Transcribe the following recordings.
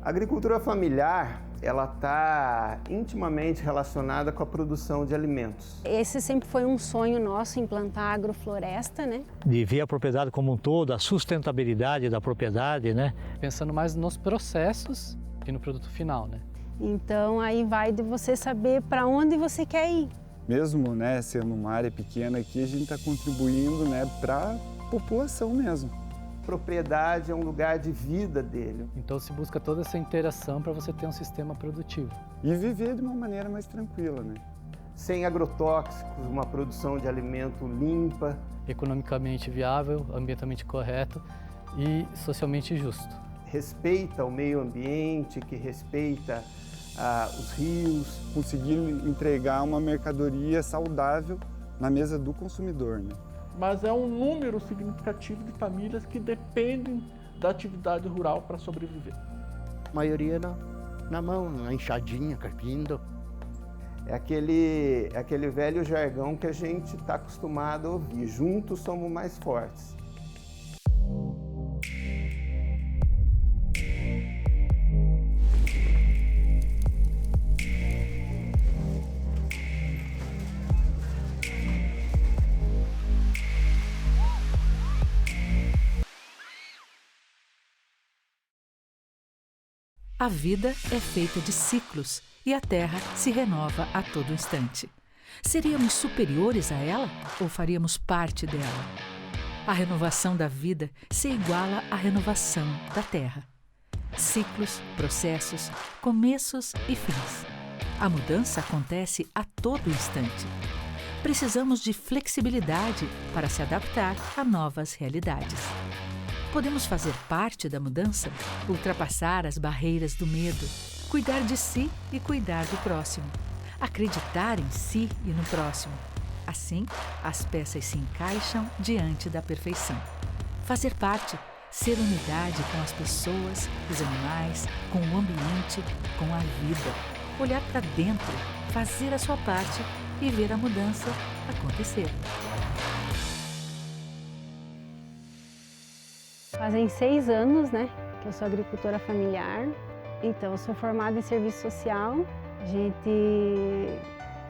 A agricultura familiar, ela está intimamente relacionada com a produção de alimentos. Esse sempre foi um sonho nosso, implantar agrofloresta, né? De ver a propriedade como um todo, a sustentabilidade da propriedade, né? Pensando mais nos processos e no produto final, né? Então aí vai de você saber para onde você quer ir. Mesmo, né, sendo uma área pequena aqui, a gente está contribuindo, né, para a população mesmo. Propriedade é um lugar de vida dele. Então se busca toda essa interação para você ter um sistema produtivo. E viver de uma maneira mais tranquila, né? Sem agrotóxicos, uma produção de alimento limpa. Economicamente viável, ambientalmente correto e socialmente justo. Respeita o meio ambiente, que respeita os rios. Conseguir entregar uma mercadoria saudável na mesa do consumidor, né? Mas é um número significativo de famílias que dependem da atividade rural para sobreviver. A maioria na mão, na enxadinha, carpindo. É aquele velho jargão que a gente está acostumado a ouvir. Juntos somos mais fortes. A vida é feita de ciclos e a Terra se renova a todo instante. Seríamos superiores a ela ou faríamos parte dela? A renovação da vida se iguala à renovação da Terra. Ciclos, processos, começos e fins. A mudança acontece a todo instante. Precisamos de flexibilidade para se adaptar a novas realidades. Podemos fazer parte da mudança, ultrapassar as barreiras do medo, cuidar de si e cuidar do próximo, acreditar em si e no próximo. Assim, as peças se encaixam diante da perfeição. Fazer parte, ser unidade com as pessoas, os animais, com o ambiente, com a vida. Olhar para dentro, fazer a sua parte e ver a mudança acontecer. Fazem 6 anos, né, que eu sou agricultora familiar. Então, eu sou formada em serviço social. A gente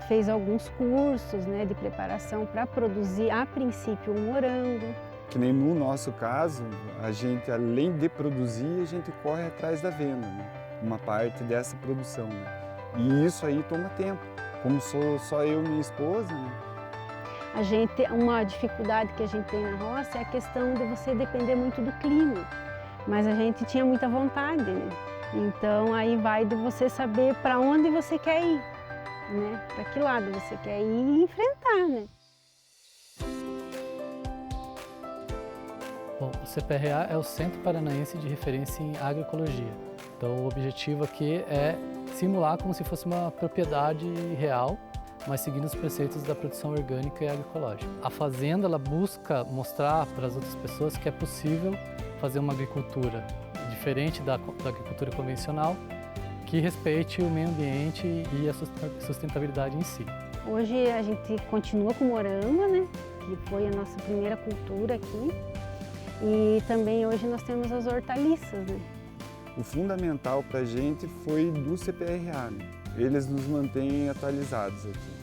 fez alguns cursos, né, de preparação para produzir, a princípio, um morango. Que nem no nosso caso, a gente, além de produzir, a gente corre atrás da venda, né? Uma parte dessa produção, né? E isso aí toma tempo. Como sou só eu e minha esposa, né? Uma dificuldade que a gente tem na roça é a questão de você depender muito do clima. Mas a gente tinha muita vontade, né? Então aí vai de você saber para onde você quer ir, né? Para que lado você quer ir e enfrentar, né? Bom, o CPRA é o Centro Paranaense de Referência em Agroecologia. Então o objetivo aqui é simular como se fosse uma propriedade real, mas seguindo os preceitos da produção orgânica e agroecológica. A fazenda ela busca mostrar para as outras pessoas que é possível fazer uma agricultura diferente da agricultura convencional, que respeite o meio ambiente e a sustentabilidade em si. Hoje a gente continua com morango, né? Que foi a nossa primeira cultura aqui. E também hoje nós temos as hortaliças, né? O fundamental para a gente foi do CPRA, né? Eles nos mantêm atualizados aqui.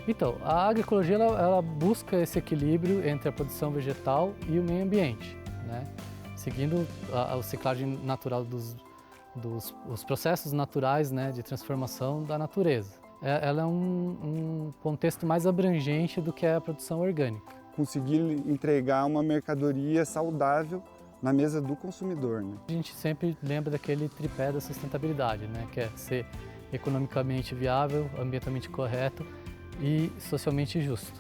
Então, a agroecologia ela busca esse equilíbrio entre a produção vegetal e o meio ambiente, né? Seguindo a ciclagem natural os processos naturais, né, de transformação da natureza. Ela é um contexto mais abrangente do que a produção orgânica. Conseguir entregar uma mercadoria saudável na mesa do consumidor, né? A gente sempre lembra daquele tripé da sustentabilidade, né, que é ser economicamente viável, ambientalmente correto e socialmente justo.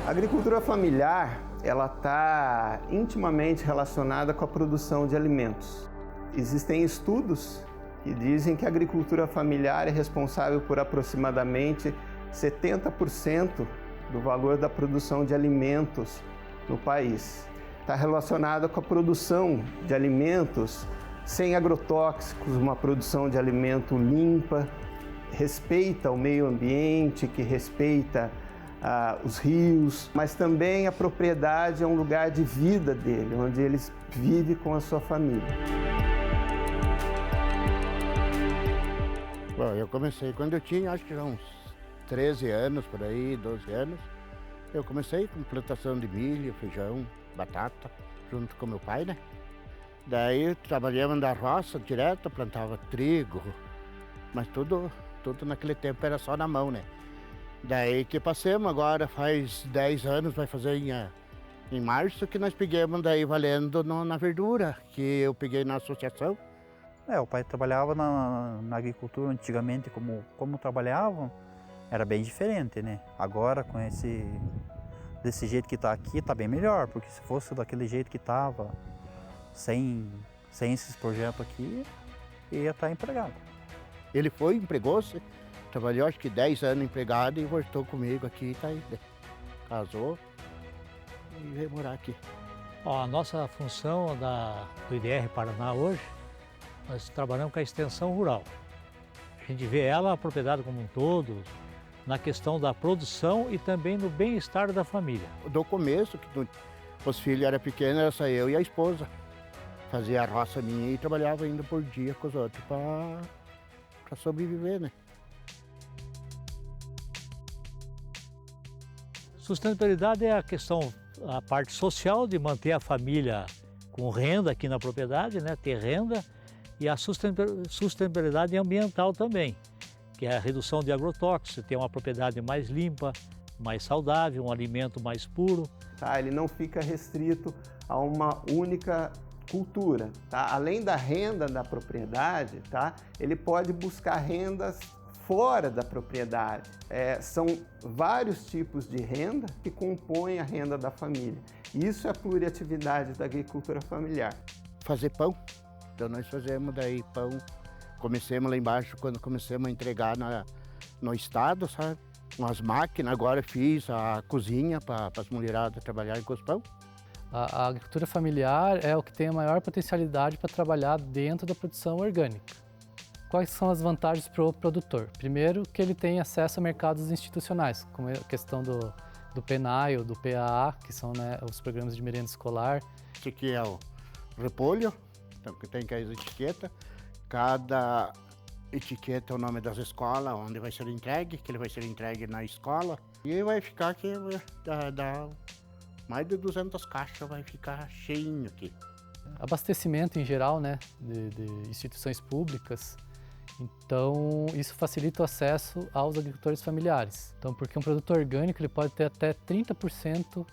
A agricultura familiar, ela está intimamente relacionada com a produção de alimentos. Existem estudos que dizem que a agricultura familiar é responsável por aproximadamente 70% do valor da produção de alimentos no país. Está relacionada com a produção de alimentos sem agrotóxicos, uma produção de alimento limpa, respeita o meio ambiente, que respeita os rios, mas também a propriedade é um lugar de vida dele, onde ele vive com a sua família. Bom, eu comecei quando eu tinha, acho que uns 13 anos, por aí, 12 anos. Eu comecei com plantação de milho, feijão, batata, junto com meu pai, né? Daí trabalhamos na roça direto, plantava trigo, mas tudo naquele tempo era só na mão, né? Daí que passamos agora, faz 10 anos, vai fazer em março, que nós pegamos daí valendo na verdura, que eu peguei na associação. O pai trabalhava na agricultura antigamente, como trabalhavam, era bem diferente, né? Agora, desse jeito que está aqui, está bem melhor, porque se fosse daquele jeito que estava, sem esses projetos aqui, ia estar empregado. Ele empregou-se, trabalhou acho que 10 anos empregado e voltou comigo aqui, tá aí, casou e veio morar aqui. A nossa função do IDR Paraná hoje, nós trabalhamos com a extensão rural. A gente vê ela, a propriedade como um todo, na questão da produção e também no bem-estar da família. Do começo, que os filhos eram pequenos, era só eu e a esposa. Fazia a roça minha e trabalhava ainda por dia com os outros para sobreviver, né? Sustentabilidade é a parte social de manter a família com renda aqui na propriedade, né? Ter renda, e a sustentabilidade ambiental também, que é a redução de agrotóxicos, ter uma propriedade mais limpa, mais saudável, um alimento mais puro. Ele não fica restrito a uma única cultura. Além da renda da propriedade, ele pode buscar rendas fora da propriedade. São vários tipos de renda que compõem a renda da família. Isso é a pluriatividade da agricultura familiar. Fazer pão. Então nós fazemos daí pão. Comecemos lá embaixo, quando começamos a entregar no estado, sabe? Com as máquinas, agora fiz a cozinha para as mulheradas trabalharem com os pão. A agricultura familiar é o que tem a maior potencialidade para trabalhar dentro da produção orgânica. Quais são as vantagens para o produtor? Primeiro, que ele tem acesso a mercados institucionais, como a questão do PENAI ou do PAA, que são, né, os programas de merenda escolar. Esse aqui é o repolho, então, que tem as etiquetas. Cada etiqueta é o nome das escolas, onde vai ser entregue, que ele vai ser entregue na escola. E vai ficar aqui, dá mais de 200 caixas, vai ficar cheinho aqui. Abastecimento em geral, né, de instituições públicas. Então, isso facilita o acesso aos agricultores familiares. Então, porque um produtor orgânico ele pode ter até 30%,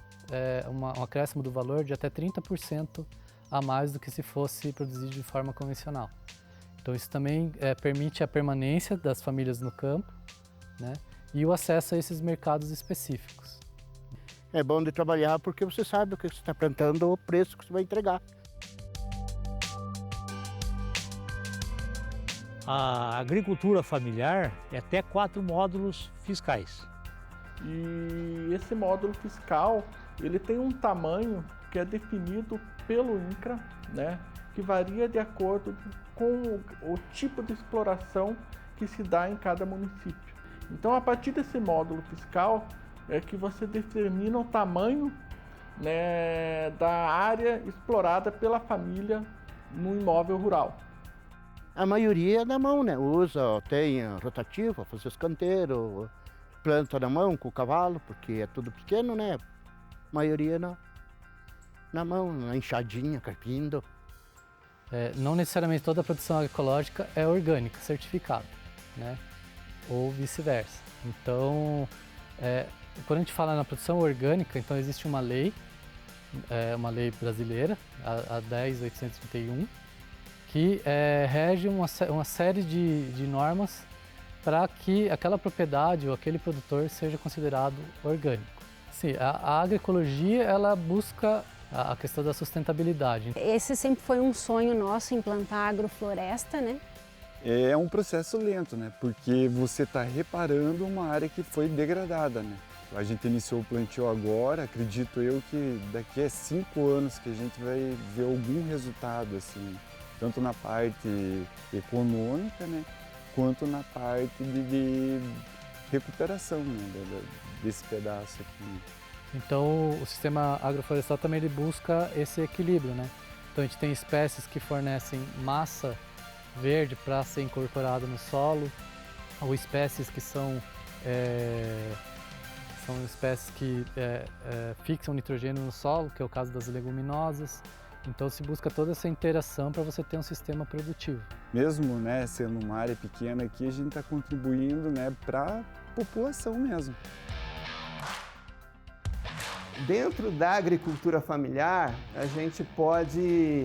um acréscimo do valor de até 30% a mais do que se fosse produzido de forma convencional. Então, isso também permite a permanência das famílias no campo, né, e o acesso a esses mercados específicos. É bom de trabalhar porque você sabe o que você está plantando, o preço que você vai entregar. A agricultura familiar é até 4 módulos fiscais. E esse módulo fiscal, ele tem um tamanho que é definido pelo INCRA, né, que varia de acordo com o tipo de exploração que se dá em cada município. Então, a partir desse módulo fiscal, é que você determina o tamanho, né, da área explorada pela família no imóvel rural. A maioria é na mão, né? Tem rotativa, fazer os canteiros, planta na mão com o cavalo, porque é tudo pequeno, né? A maioria na mão, na enxadinha, carpindo. Não necessariamente toda a produção agroecológica é orgânica, certificada, né? Ou vice-versa. Então, quando a gente fala na produção orgânica, então existe uma lei brasileira, a 10.831, que rege uma série de normas para que aquela propriedade ou aquele produtor seja considerado orgânico. Sim, a agroecologia ela busca a questão da sustentabilidade. Esse sempre foi um sonho nosso, implantar agrofloresta, né? É um processo lento, né? Porque você está reparando uma área que foi degradada, né? A gente iniciou o plantio agora, acredito eu que daqui a 5 anos que a gente vai ver algum resultado, assim, tanto na parte econômica, né, quanto na parte de recuperação, né, desse pedaço aqui. Então o sistema agroflorestal também ele busca esse equilíbrio, né? Então a gente tem espécies que fornecem massa verde para ser incorporada no solo, ou espécies que são espécies que fixam nitrogênio no solo, que é o caso das leguminosas. Então se busca toda essa interação para você ter um sistema produtivo. Mesmo, né, sendo uma área pequena aqui, a gente está contribuindo, né, para a população mesmo. Dentro da agricultura familiar, a gente pode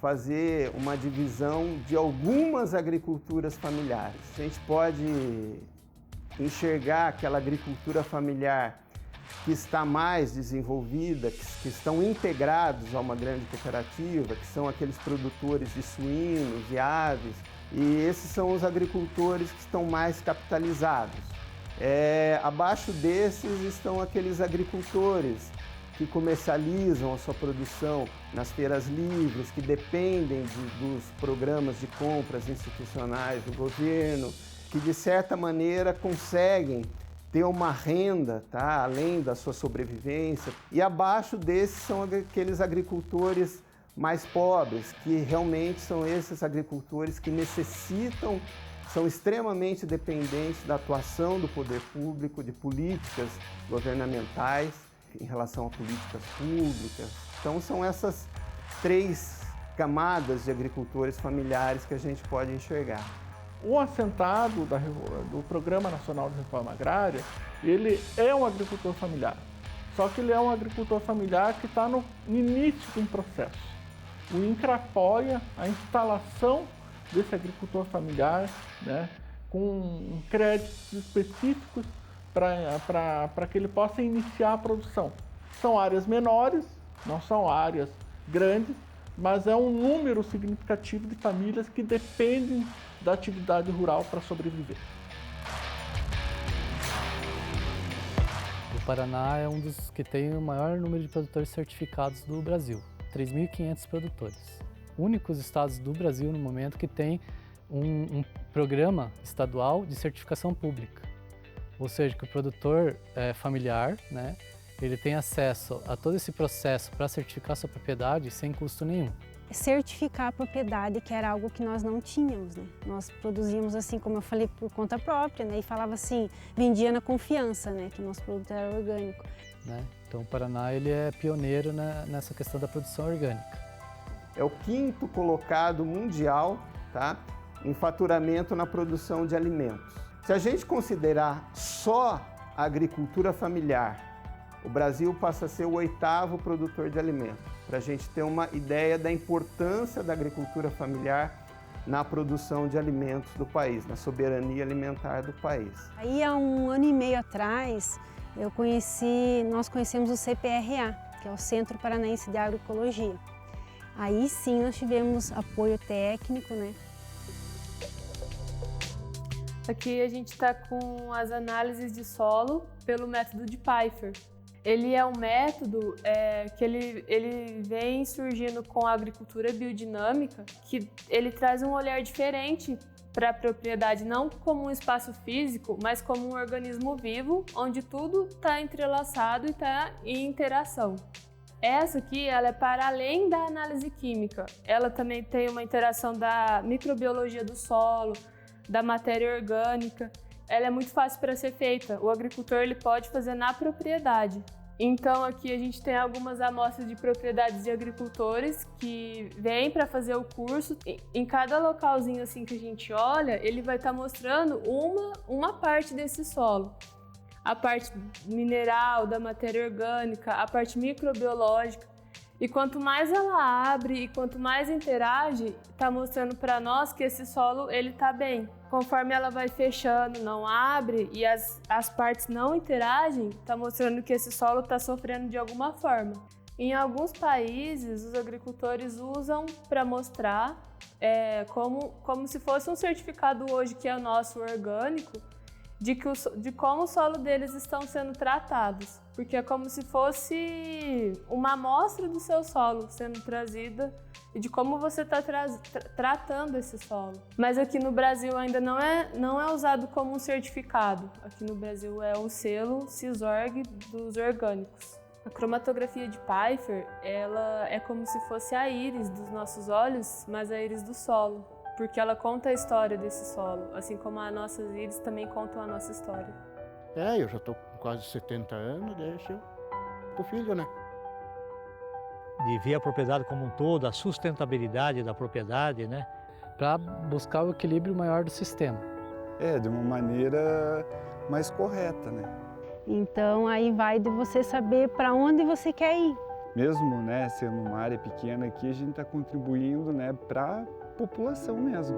fazer uma divisão de algumas agriculturas familiares. A gente pode enxergar aquela agricultura familiar que está mais desenvolvida, que estão integrados a uma grande cooperativa, que são aqueles produtores de suínos e aves, e esses são os agricultores que estão mais capitalizados. Abaixo desses estão aqueles agricultores que comercializam a sua produção nas feiras livres, que dependem dos programas de compras institucionais do governo, que de certa maneira conseguem ter uma renda, tá, além da sua sobrevivência. E abaixo desses são aqueles agricultores mais pobres, que realmente são esses agricultores que necessitam, são extremamente dependentes da atuação do poder público, de políticas governamentais em relação a políticas públicas. Então são essas 3 camadas de agricultores familiares que a gente pode enxergar. O assentado do Programa Nacional de Reforma Agrária, ele é um agricultor familiar. Só que ele é um agricultor familiar que está no início de um processo. O INCRA apoia a instalação desse agricultor familiar, né, com créditos específicos para que ele possa iniciar a produção. São áreas menores, não são áreas grandes, mas é um número significativo de famílias que dependem da atividade rural para sobreviver. O Paraná é um dos que tem o maior número de produtores certificados do Brasil, 3.500 produtores. Únicos estados do Brasil no momento que tem um programa estadual de certificação pública. Ou seja, que o produtor familiar, né, ele tem acesso a todo esse processo para certificar sua propriedade sem custo nenhum. Certificar a propriedade, que era algo que nós não tínhamos, né? Nós produzíamos assim, como eu falei, por conta própria, né? E falava assim, vendia na confiança, né? Que o nosso produto era orgânico. Né? Então o Paraná ele é pioneiro nessa questão da produção orgânica. É o 5º colocado mundial, tá, em faturamento na produção de alimentos. Se a gente considerar só a agricultura familiar, o Brasil passa a ser o 8º produtor de alimentos, para a gente ter uma ideia da importância da agricultura familiar na produção de alimentos do país, na soberania alimentar do país. Aí há 1 ano e meio atrás, nós conhecemos o CPRA, que é o Centro Paranaense de Agroecologia. Aí sim nós tivemos apoio técnico, né? Aqui a gente está com as análises de solo pelo método de Pfeiffer. Ele é um método que ele vem surgindo com a agricultura biodinâmica, que ele traz um olhar diferente para a propriedade, não como um espaço físico, mas como um organismo vivo, onde tudo está entrelaçado e está em interação. Essa aqui, ela é para além da análise química. Ela também tem uma interação da microbiologia do solo, da matéria orgânica. Ela é muito fácil para ser feita. O agricultor ele pode fazer na propriedade. Então aqui a gente tem algumas amostras de propriedades de agricultores que vêm para fazer o curso. Em cada localzinho assim que a gente olha, ele vai estar mostrando uma parte desse solo. A parte mineral, da matéria orgânica, a parte microbiológica. E quanto mais ela abre e quanto mais interage, está mostrando para nós que esse solo ele está bem. Conforme ela vai fechando, não abre e as partes não interagem, está mostrando que esse solo está sofrendo de alguma forma. Em alguns países, os agricultores usam para mostrar como se fosse um certificado hoje que é o nosso orgânico. de como o solo deles estão sendo tratados, porque é como se fosse uma amostra do seu solo sendo trazida e de como você está tratando esse solo. Mas aqui no Brasil ainda não é usado como um certificado. Aqui no Brasil é o selo Cisorg dos orgânicos. A cromatografia de Pfeiffer, ela é como se fosse a íris dos nossos olhos, mas a íris do solo, porque ela conta a história desse solo, assim como as nossas íris também contam a nossa história. Eu já estou com quase 70 anos, deixa eu pro filho, né? De ver a propriedade como um todo, a sustentabilidade da propriedade, né? Para buscar o equilíbrio maior do sistema. De uma maneira mais correta, né? Então aí vai de você saber para onde você quer ir. Mesmo, né, sendo uma área pequena aqui, a gente está contribuindo, né, para a população mesmo.